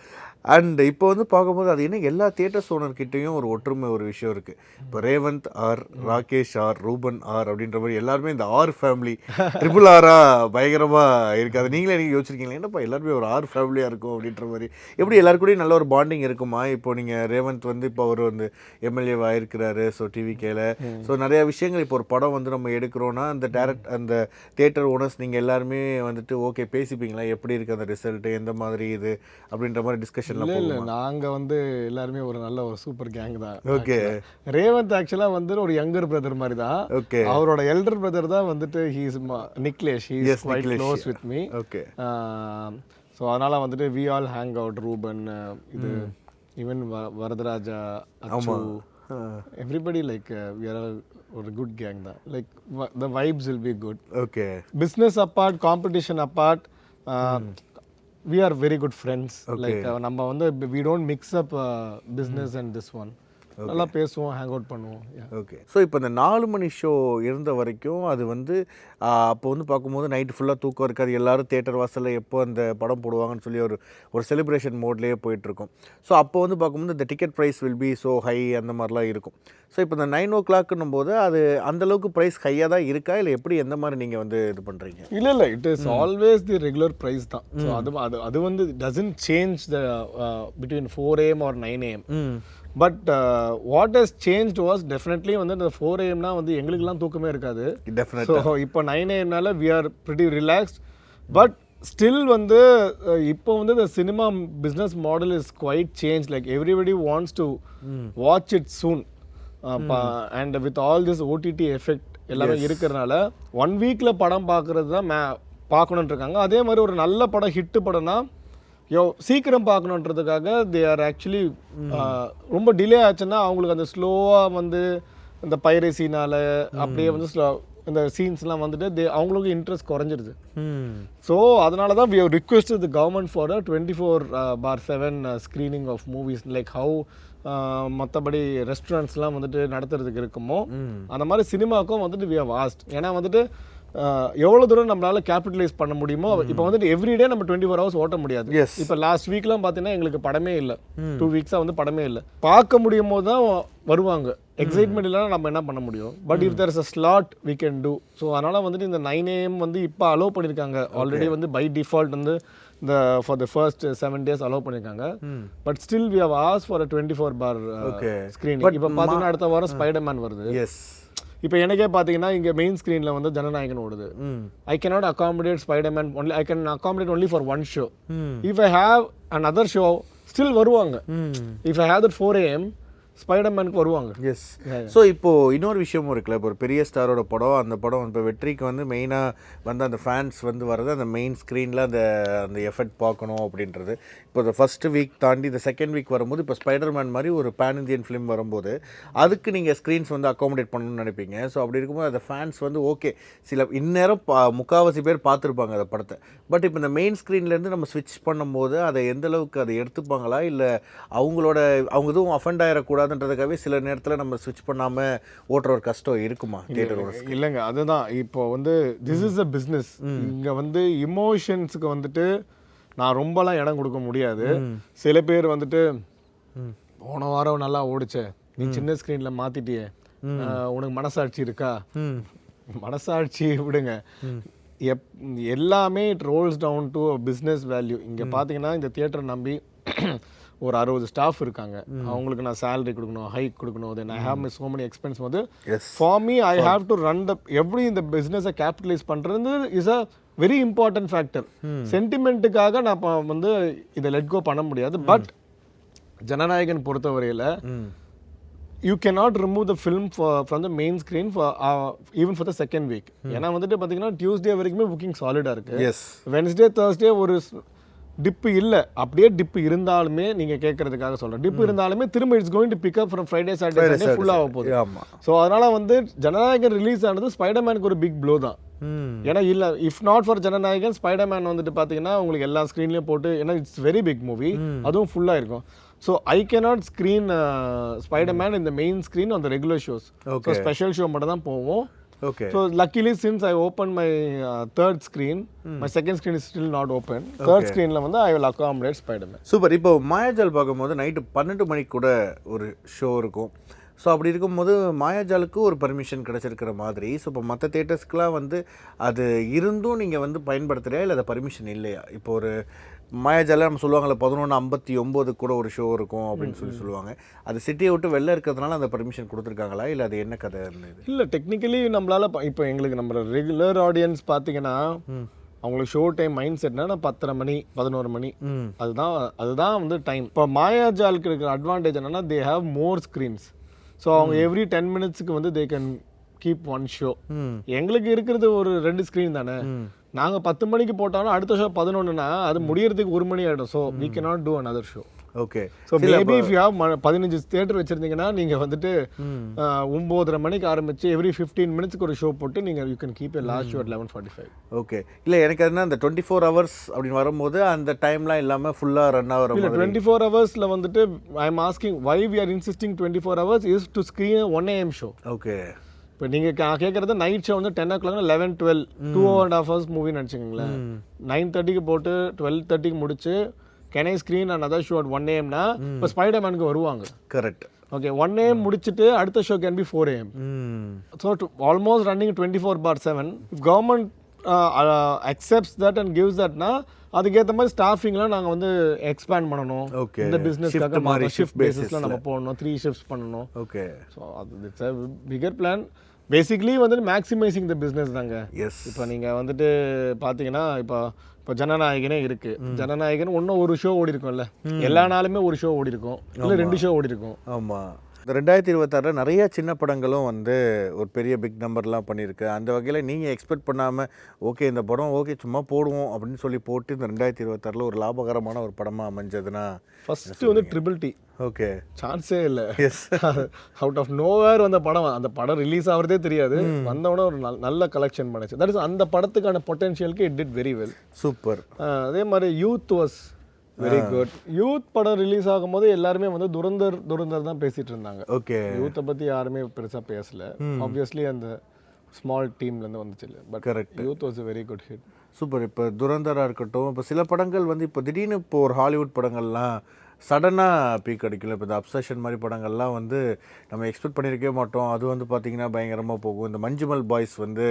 அண்ட் இப்போ வந்து பார்க்கும்போது அது என்ன எல்லா தியேட்டர்ஸ் ஓனர்கிட்டையும் ஒரு ஒற்றுமை ஒரு விஷயம் இருக்குது. இப்போ Revanth R, Rakesh R, Ruben R அப்படின்ற மாதிரி எல்லாருமே இந்த ஆர் ஃபேமிலி ட்ரிபிள் ஆராக பயங்கரமாக இருக்குது. அது நீங்களே நீங்கள் யோசிச்சிருக்கீங்களா, என்னப்பா எல்லாருமே ஒரு ஆர் ஃபேமிலியாக இருக்கும் அப்படின்ற மாதிரி? எப்படி எல்லாருக்கூடையும் நல்ல ஒரு பாண்டிங் இருக்குமா? இப்போ நீங்கள் ரேவந்த் வந்து இப்போ அவர் வந்து எம்எல்ஏவாக இருக்கிறாரு, ஸோ டிவிகேல. ஸோ நிறையா விஷயங்கள் இப்போ ஒரு படம் வந்து நம்ம எடுக்கிறோன்னா அந்த தியேட்டர் ஓனர்ஸ் நீங்கள் எல்லாருமே வந்துட்டு ஓகே பேசிப்பீங்களா, எப்படி இருக்குது அந்த ரிசல்ட்டு, எந்த மாதிரி இது அப்படின்ற மாதிரி டிஸ்கஷன்? இல்லை, நாங்கள் வந்து எல்லாருமே ஒரு நல்ல ஒரு சூப்பர் கேங் தான். ஓகே. ரேவந்த் ஆக்சுவலாக வந்து ஒரு யங்கர் பிரதர் மாதிரி தான். ஓகே. அவரோட எல்டர் பிரதர் தான் வந்துட்டு Niklesh, he is quite close with me. Okay. So அதனால் வந்துட்டு we all hang out, Ruban, இது even Varadaraja, Achu, everybody like we are ஒரு குட் கேங் தான். Like the vibes will be good. Okay. Business apart, competition apart, we are very good friends. Okay. Like நம்ம வந்து we don't mix up business and this one. நல்லா பேசுவோம், ஹேங் அவுட் பண்ணுவோம். ஓகே. ஸோ இப்போ இந்த 4 மணி ஷோ இருந்த வரைக்கும் அது வந்து அப்போ வந்து பார்க்கும்போது நைட்டு ஃபுல்லாக தூக்கம் இருக்காது, எல்லாரும் தியேட்டர் வாசலில் எப்போ அந்த படம் போடுவாங்கன்னு சொல்லி ஒரு செலிப்ரேஷன் மோட்லேயே போயிட்டுருக்கும். ஸோ அப்போ வந்து பார்க்கும்போது இந்த ticket price will be so high அந்த மாதிரிலாம் இருக்கும். ஸோ இப்போ இந்த 9 o'clockன்னும் போது அது அந்தளவுக்கு ப்ரைஸ் ஹையாக தான் இருக்கா, இல்லை எப்படி எந்த மாதிரி நீங்கள் வந்து இது பண்ணுறீங்க? இல்லை it is always the regular price தான். ஸோ அது வந்து doesn't change the between 4 AM or 9 AM. But what has change was definitely வந்து இந்த 4 AM வந்து எங்களுக்குலாம் தூக்கமே இருக்காது. ஸோ இப்போ 9 AM we are pretty relaxed. But still வந்து இப்போ வந்து the cinema business model is quite changed. Like everybody wants to watch it soon. And with all this OTT effect எல்லாமே இருக்கிறதுனால 1 weekல படம் பார்க்கறது தான் பார்க்கணுன்னு இருக்காங்க. அதே மாதிரி ஒரு நல்ல படம் ஹிட்டு படம்னா சீக்கிரம் பார்க்கணுன்றதுக்காக தே ஆர் ஆக்சுவலி ரொம்ப டிலே ஆச்சுன்னா அவங்களுக்கு அந்த ஸ்லோவாக வந்து இந்த பைரசினால அப்படியே வந்து இந்த சீன்ஸ்லாம் வந்துட்டு அவங்களுக்கு இன்ட்ரெஸ்ட் குறைஞ்சிருது. ஸோ அதனால தான் we have requested the government for 24/7 screening of movies. Like how மற்றபடி ரெஸ்டாரண்ட்ஸ்லாம் வந்துட்டு நடத்துறதுக்கு இருக்குமோ அந்த மாதிரி சினிமாவுக்கும் வந்துட்டு வி ஹவ் ஆஸ்ட். ஏன்னா வந்துட்டு எவ்வளோ தூரம் நம்மளால கேபிட்டலைஸ் பண்ண முடியுமோ. இப்போ வந்துட்டு எவ்ரிடே நம்ம 24 hours ஓட்ட முடியாது. இப்போ லாஸ்ட் வீக்லாம் பார்த்தீங்கன்னா எங்களுக்கு படமே இல்லை, 2 weeks வந்து படமே இல்லை. பார்க்க முடியும் போது தான் வருவாங்க. எக்ஸைட்மெண்ட் இல்லைனா நம்ம என்ன பண்ண முடியும்? But if there is a slot we can do. So அதனால் வந்துட்டு இந்த 9 AM வந்து இப்போ அலோவ் பண்ணியிருக்காங்க. ஆல்ரெடி வந்து பை டிஃபால்ட் வந்து இந்த for the first 7 days allow பண்ணியிருக்காங்க. But still we have asked for 24/bar ஸ்க்ரீனிங். இப்போ பார்த்தீங்கன்னா அடுத்த வாரம் ஸ்பைடர்மேன் வருது. இப்போ எனக்கே பார்த்தீங்கன்னா இங்கே மெயின் ஸ்க்ரீனில் வந்து ஜனநாயகன் ஓடுது. I cannot accommodate Spiderman only, I can accommodate only for 1 show. If I have another show still வருவாங்க. If I have that 4 AM ஸ்பைடர்மேனுக்கு வருவாங்க. எஸ். ஸோ இப்போது இன்னொரு விஷயமும் இருக்குல்ல, இப்போ ஒரு பெரிய ஸ்டாரோட படம், அந்த படம் இப்போ வெற்றிக்கு வந்து மெயினாக வந்து அந்த ஃபேன்ஸ் வந்து வர்றது அந்த மெயின் ஸ்க்ரீனில் அந்த எஃபெக்ட் பார்க்கணும் அப்படின்றது. இப்போ இந்த ஃபஸ்ட்டு வீக் தாண்டி இந்த செகண்ட் வீக் வரும்போது இப்போ ஸ்பைடர்மேன் மாதிரி ஒரு பேன் இந்தியன் ஃபிலிம் வரும்போது அதுக்கு நீங்கள் ஸ்க்ரீன்ஸ் வந்து அக்காமடேட் பண்ணணும்னு நினைப்பீங்க. ஸோ அப்படி இருக்கும்போது அந்த ஃபேன்ஸ் வந்து ஓகே சில இந்நேரம் முக்கால்வாசி பேர் பார்த்துருப்பாங்க அந்த படத்தை. பட் இப்போ இந்த மெயின் ஸ்க்ரீன்லேருந்து நம்ம ஸ்விட்ச் பண்ணும்போது அதை எந்த அளவுக்கு அதை எடுத்துப்பாங்களா, இல்லை அவங்க எதுவும் அஃபெண்ட் ஆகிடக்கூடாதுன்றதுக்காகவே சில நேரத்தில் நம்ம ஸ்விட்ச் பண்ணாமல் ஓட்டுற ஒரு கஷ்டம் இருக்குமா தியேட்டரோட? இல்லைங்க, அதுதான் இப்போ வந்து திஸ் இஸ் அ பிஸ்னஸ். இங்கே வந்து இமோஷன்ஸுக்கு வந்துட்டு நான் ரொம்பலாம் இடம் கொடுக்க முடியாது. சில பேர் வந்துட்டு போன வாரம் நல்லா ஓடிச்சே, நீ சின்ன ஸ்க்ரீனில் மாற்றிட்டியே, உனக்கு மனசாட்சி இருக்கா? மனசாட்சி விடுங்க, எல்லாமே it rolls down to business value. இங்கே பார்த்தீங்கன்னா இந்த தியேட்டரை நம்பி ஒரு 60 ஸ்டாஃப் இருக்காங்க. அவங்களுக்கு நான் சேலரி கொடுக்கணும், ஹைக் கொடுக்கணும், then I have my so many expense. வந்து for me I have to run the எப்படி இந்த பிஸ்னஸை கேபிட்டலைஸ் பண்ணுறது is a very important factor. சென்டிமெண்ட்டுக்காக நான் வந்து இதை லெட் கோ பண்ண முடியாது. பட் ஜனநாயகன் பொறுத்தவரையில் you cannot remove the film from the main screen for even for the second week. ஏன்னா வந்துட்டு பார்த்தீங்கன்னா டியூஸ்டே வரைக்குமே புக்கிங் சாலிடாக இருக்குது. வென்ஸ்டே தேர்ஸ்டே ஒரு டிப்பு இல்லை. அப்படியே டிப்பு இருந்தாலுமே நீங்கள் கேட்கறதுக்காக சொல்கிறேன், டிப்பு இருந்தாலுமே திரும்ப it's going to pick up from Friday Saturday Sunday ஃபுல்லாக போகுது. ஸோ அதனால் வந்து ஜனநாயகன் ரிலீஸ் ஆனது ஸ்பைடர்மேனுக்கு ஒரு பிக் ப்ளோ தான். ஏன்னா இல்லை if not for Jananayagan Spiderman வந்துட்டு பார்த்தீங்கன்னா உங்களுக்கு எல்லா ஸ்க்ரீன்லேயும் போட்டு, ஏன்னா இட்ஸ் வெரி பிக் மூவி, அதுவும் ஃபுல்லாக இருக்கும். So I cannot screen Spider-Man in the main screen on the regular shows. So special show மட்டும் தான் போவோம். So luckily since I opened my third screen, my second screen is still not open. Third screenல வந்து I will accommodate Spider-Man. Super. இப்போ மாயாஜால் பார்க்கும்போது நைட்டு 12 மணிக்கு கூட ஒரு ஷோ இருக்கும். ஸோ அப்படி இருக்கும்போது மாயாஜாலுக்கு ஒரு பர்மிஷன் கிடச்சிருக்கிற மாதிரி. ஸோ இப்போ மற்ற தியேட்டர்ஸ்க்கெலாம் வந்து அது இருந்தும் நீங்கள் வந்து பயன்படுத்துகிறியா, இல்லை அது பர்மிஷன் இல்லையா? இப்போ ஒரு மாயாஜாலில் நம்ம சொல்லுவாங்கள்ல 11:59 கூட ஒரு ஷோ இருக்கும் அப்படின்னு சொல்லுவாங்க. அது சிட்டியை விட்டு வெளில இருக்கிறதுனால அந்த பர்மிஷன் கொடுத்துருக்காங்களா, இல்லை அது என்ன கதை இருந்தது? இல்லை டெக்னிக்கலி நம்மளால் இப்போ எங்களுக்கு நம்ம ரெகுலர் ஆடியன்ஸ் பார்த்தீங்கன்னா அவங்களுக்கு ஷோ டைம் மைண்ட் செட்னா 10:30 மணி 11 மணி அதுதான் வந்து டைம். இப்போ மாயாஜாலுக்கு இருக்கிற அட்வான்டேஜ் என்னன்னா they have more screens. So அவங்க எவ்ரி 10 minutesக்கு வந்து தே கேன் கீப் 1 ஷோ. எங்களுக்கு இருக்கிறது ஒரு 2 ஸ்க்ரீன் தானே. நாங்கள் 10 மணிக்கு போட்டாலும் அடுத்த ஷோ 11னா அது முடியறதுக்கு 1 மணி ஆகிடும். So we cannot do another show. Okay. So maybe if you have 15 theatre வச்சுருந்தீங்கன்னா நீங்கள் வந்துட்டு 9:30 மணிக்கு ஆரம்பிச்சு எவ்ரி 15 மினிட்ஸ்க்கு ஒரு ஷோ போட்டு நீங்கள் you can keep a last show at 11:45. Okay. இல்லை எனக்கு என்ன அந்த 24 ஹவர்ஸ் அப்படின்னு வரும்போது அந்த டைம்லாம் இல்லாமல் ஃபுல்லாக ரன் ஆகிற இல்லை 24 ஹவர்ஸில் வந்துட்டு I am asking why we are insisting 24 hours is to screen 1 AM show. Okay. இப்போ நீங்கள் கேட்குறது நைட் ஷோ வந்து 10 o'clock 11, 12 2.5 hours மூவி நினச்சிங்களேன். 9:30க்கு போட்டு 12:30க்கு முடிச்சு can I screen another show at 1 AM-னா இப்போ ஸ்பைடர்மேனுக்கு வருவாங்க. கரெக்ட். ஓகே 1 AM முடிச்சுட்டு அடுத்த show can be 4 AM. So almost running 24/7. If government accepts that and gives தட்னா அதுக்கேற்ற மாதிரி ஸ்டாஃபிங்லாம் நாங்கள் வந்து எக்ஸ்பேண்ட் பண்ணணும். ஓகே. இந்த பிஸ்னஸ்க்காக மாதிரி ஷிஃப்ட் பேசிஸில் நம்ம போடணும், 3 shifts பண்ணணும். ஓகே. ஸோ அது it's a bigger plan. Basically வந்துட்டு மேக்ஸிமைசிங் த பிஸ்னஸ் தாங்க. எஸ். இப்போ நீங்கள் வந்துட்டு பார்த்தீங்கன்னா இப்போ ஜனநாயகனே இருக்குது. ஜனநாயகன் ஒன்றும் ஒரு ஷோ ஓடி இருக்கும்ல, எல்லா நாளுமே ஒரு ஷோ ஓடி இருக்கும், இல்லை 2 ஷோ ஓடி இருக்கும். ஆமாம். இந்த 2026 நிறைய சின்ன படங்களும் வந்து ஒரு பெரிய பிக் நம்பர்லாம் பண்ணியிருக்கு. அந்த வகையில் நீங்கள் எக்ஸ்பெக்ட் பண்ணாமல் ஓகே இந்த படம் ஓகே சும்மா போடுவோம் அப்படின்னு சொல்லி போட்டு இந்த 2026 ஒரு லாபகரமான ஒரு படமாக அமைஞ்சதுன்னா ஃபஸ்ட்டு வந்து ட்ரிபிள் டி. ஓகே. சான்ஸே இல்லை. எஸ். அவுட் ஆஃப் நோவேர் வந்த படம், அந்த படம் ரிலீஸ் ஆகிறதே தெரியாது, வந்தவுடனே ஒரு நல்ல கலெக்ஷன் பண்ணுச்சு. தட் இஸ் அந்த படத்துக்கான பொட்டென்ஷியலுக்கு it did very well. Super. அதே மாதிரி youth was very good. Youth படம் ரிலீஸ் ஆகும்போது எல்லாருமே வந்து துரந்தர் தான் பேசிட்டு இருந்தாங்க. ஓகே. யூத்தை பற்றி யாருமே பெருசாக பேசல. ஆப்வியஸ்லி அந்த ஸ்மால் டீம்லேருந்து வந்துச்சு இல்லை, but correct. Youth was very good hit. Super. இப்போ துரந்தராக இருக்கட்டும், இப்போ சில படங்கள் வந்து இப்போ திடீர்னு இப்போ ஒரு ஹாலிவுட் படங்கள்லாம் சடனாக பீக் அடிக்கல. இப்போ இந்த அப்சஷன் மாதிரி படங்கள்லாம் வந்து நம்ம எக்ஸ்பெக்ட் பண்ணியிருக்கவே மாட்டோம். அது வந்து பார்த்திங்கன்னா பயங்கரமாக போகும். இந்த மஞ்சுமல் பாய்ஸ் வந்து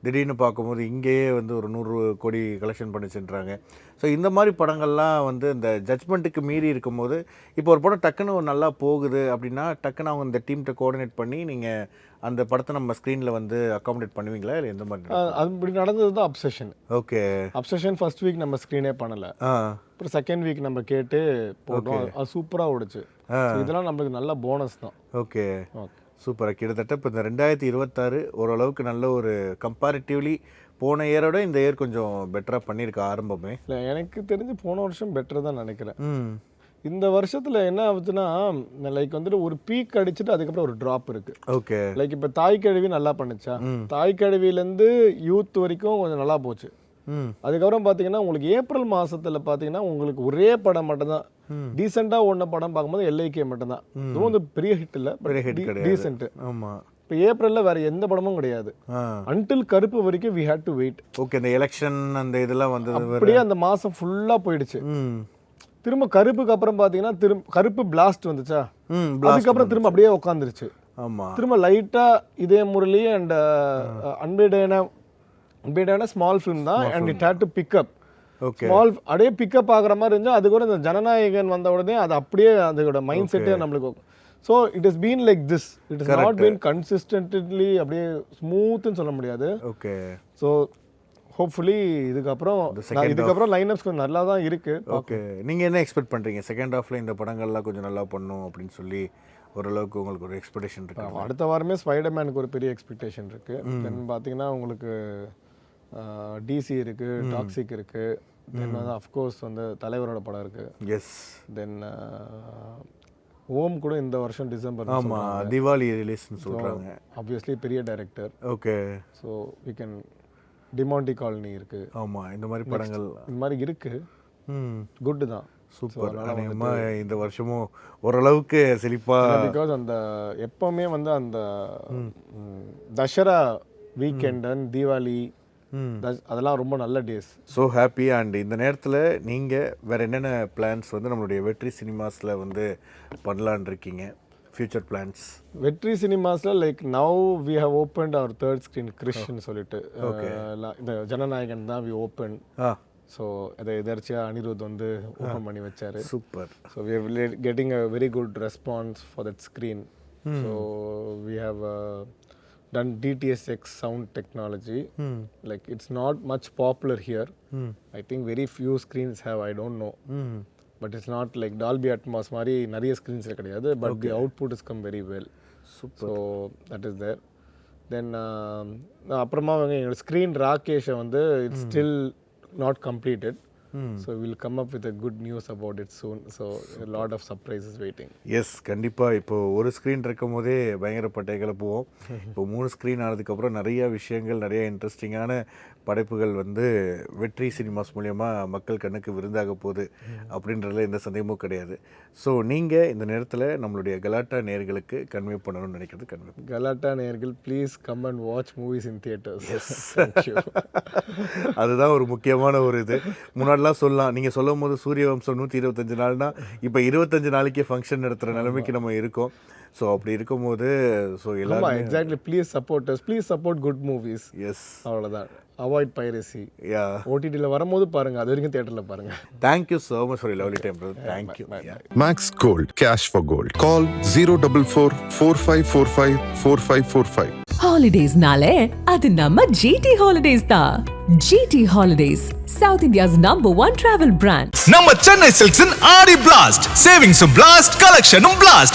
திடீர்னு பார்க்கும்போது இங்கேயே வந்து ஒரு 100 கோடி கலெக்ஷன் பண்ணிச்சுன்றாங்க. ஸோ இந்த மாதிரி படங்கள்லாம் வந்து இந்த ஜட்ஜ்மெண்ட்டுக்கு மீறி இருக்கும்போது இப்போ ஒரு படம் டக்குன்னு ஒரு நல்லா போகுது அப்படின்னா டக்குன்னு அவங்க இந்த டீம்கிட்ட கோஆர்டினேட் பண்ணி நீங்கள் அந்த படத்தை நம்ம ஸ்க்ரீனில் வந்து அக்காமடேட் பண்ணுவீங்களா இல்லை எந்த மாதிரி? அப்படி நடந்தது தான் obsession. Okay. Obsession first week நம்ம ஸ்க்ரீனே பண்ணலை. அப்புறம் செகண்ட் வீக் நம்ம கேட்டு போட்டோம், அது சூப்பராக ஓடுச்சு. இதெல்லாம் நம்மளுக்கு நல்ல போனஸ் தான். ஓகே. ஓகே. சூப்பராக. கிட்டத்தட்ட இப்போ இந்த 2026 ஓரளவுக்கு நல்ல ஒரு கம்பேரிட்டிவ்லி போன இயரோட இந்த இயர் கொஞ்சம் பெட்டராக பண்ணியிருக்க ஆரம்பமே. இல்லை எனக்கு தெரிஞ்சு போன வருஷம் பெட்டர் தான் நினைக்கிறேன். இந்த வருஷத்தில் என்ன ஆகுதுன்னா லைக் வந்துட்டு ஒரு பீக் அடிச்சுட்டு அதுக்கப்புறம் ஒரு ட்ராப் இருக்குது. ஓகே. லைக் இப்போ தாய் கழுவி நல்லா பண்ணுச்சா, தாய் கழுவிலேருந்து யூத் வரைக்கும் கொஞ்சம் நல்லா போச்சு. அதுக்கப்புறம் பார்த்தீங்கன்னா உங்களுக்கு ஏப்ரல் மாதத்தில் பார்த்தீங்கன்னா உங்களுக்கு ஒரே படம் மட்டும்தான் டீசெண்டாக ஓடின படம் பார்க்கும்போது LIK மட்டும்தான். இதுவும் வந்து பெரிய ஹிட் இல்லை, டீசென்ட். ஆமாம். இப்போ ஏப்ரலில் வேறு எந்த படமும் கிடையாது. அன்டில் கருப்பு வரைக்கும் we had to wait. Okay. இந்த எலெக்ஷன் அந்த இதெல்லாம் வந்து அப்படியே அந்த மாதம் ஃபுல்லாக போயிடுச்சு. திரும்ப கருப்புக்கு அப்புறம் பார்த்தீங்கன்னா கருப்பு பிளாஸ்ட் வந்துச்சா, அதுக்கப்புறம் திரும்ப அப்படியே உட்காந்துருச்சு. ஆமாம். திரும்ப லைட்டாக இதே முரளி அண்ட் அன்பேடான ஸ்மால் ஃபிலிம் தான் and it had to pick up. Okay. Small அப்படியே பிக்கப் ஆகிற மாதிரி இருந்துச்சு. அது கூட இந்த ஜனநாயகன் வந்த உடனே அது அப்படியே அதோட மைண்ட் செட்டே நம்மளுக்கு. So it is been like this, it is not been consistently அப்படியே ஸ்மூத்துன்னு சொல்ல முடியாது. ஓகே. ஸோ ஹோப்ஃபுல்லி இதுக்கப்புறம் லைனப்ஸ் கொஞ்சம் நல்லா தான் இருக்கு. ஓகே. நீங்கள் என்ன எக்ஸ்பெக்ட் பண்ணுறீங்க செகண்ட் ஹாஃப்ல இந்த படங்கள்லாம் கொஞ்சம் நல்லா பண்ணும் அப்படின்னு சொல்லி ஓரளவுக்கு உங்களுக்கு ஒரு எக்ஸ்பெக்டேஷன் இருக்கு? அடுத்த வாரமே ஸ்பைடர்மேனுக்கு ஒரு பெரிய எக்ஸ்பெக்டேஷன் இருக்கு. தென் பார்த்தீங்கன்னா உங்களுக்கு DC இருக்கு, டாக்ஸிக் இருக்கு, தென் வந்து அஃப்கோர்ஸ் வந்து தலைவரோட படம் இருக்கு. எஸ். தென் ஓம் கூட இந்த வருஷம் டிசம்பர். ஆமாம், தீபாவளி ரிலீஸ்னு சொல்கிறாங்க. ஆப்வியஸ்லி பெரிய director. Okay. So we can Demonte Colony இருக்கு. ஆமாம், இந்த மாதிரி படங்கள் இந்த மாதிரி இருக்கு. குட் தான். சூப்பர். இந்த வருஷமும் ஓரளவுக்கு செழிப்பாக, பிகாஸ் அந்த எப்பவுமே வந்து அந்த தசரா வீக்கெண்ட் அண்ட் தீபாவளி அதெல்லாம் ரொம்ப நல்ல டேஸ். So happy. அண்ட் இந்த நேரத்தில் நீங்கள் வேறு என்னென்ன பிளான்ஸ் வந்து நம்மளுடைய வெற்றி சினிமாஸில் வந்து பண்ணலான் இருக்கீங்க, ஃபியூச்சர் பிளான்ஸ்? வெற்றி சினிமாஸில் like now we have opened our third screen கிறிஷ்ன்னு சொல்லிட்டு. இந்த ஜனநாயகன் தான் வி ஓப்பன். ஸோ அதை எதர்ச்சியாக அனிருத் வந்து ஓப்பன் பண்ணி வச்சார். Super. So we have getting a very good response for that screen. So we have done DTS:X sound technology. Like it's not much popular here. I think very few screens have, I don't know. But it's not like Dolby Atmos mari nariya screens கிடையாது, but the output has come very well. Super. So that is there. Then அப்புறமா எங்க ஸ்க்ரீன் ராகேஷை வந்து it's still not completed. So will come up with good news about it soon. So lot of surprises waiting. Yes, கண்டிப்பாக. இப்போது ஒரு ஸ்க்ரீன் இருக்கும் போதே பயங்கர பட்டை கிளப்புவோம். இப்போ 3 ஸ்க்ரீன் ஆனதுக்கப்புறம் நிறையா விஷயங்கள், நிறைய இன்ட்ரெஸ்டிங்கான படைப்புகள் வந்து வெற்றி சினிமாஸ் மூலயமா மக்கள் கண்ணுக்கு விருந்தாக போகுது அப்படின்றதுல எந்த சந்தேகமும் கிடையாது. ஸோ நீங்கள் இந்த நேரத்தில் நம்மளுடைய கலாட்டா நேயர்களுக்கு கன்வே பண்ணணும்னு நினைக்கிறது கன்வே. கலாட்டா நேயர்கள் please come and watch movies in theatres. அதுதான் ஒரு முக்கியமான ஒரு இது. முன்னாடிலாம் சொல்லலாம், நீங்கள் சொல்லும் போது சூரியவம்சம் 125 நாள்னா இப்போ 25 நாளைக்கே ஃபங்க்ஷன் நடத்துகிற நிலைமைக்கு நம்ம இருக்கோம். ஸோ அப்படி இருக்கும்போது ஸோ எல்லாரும் exactly please support us, please support good movies. Yes, அவ்வளோதான். Avoid piracy. யா, ஓடிடியில் வரும்போது பாருங்க, அது வரைக்கும் தியேட்டரில் பாருங்க. Thank you so much for lovely time brother. Thank you. Max Gold, cash for gold. Call 044-4545-4545. Holidays nale, adu namma GT Holidays da. GT Holidays, South India's #1 travel brand. நம்ம சென்னை சில்க்ஸின் ஆடி பிளாஸ்ட், சேவிங்ஸும் பிளாஸ்ட், கலெக்ஷனும் பிளாஸ்ட்.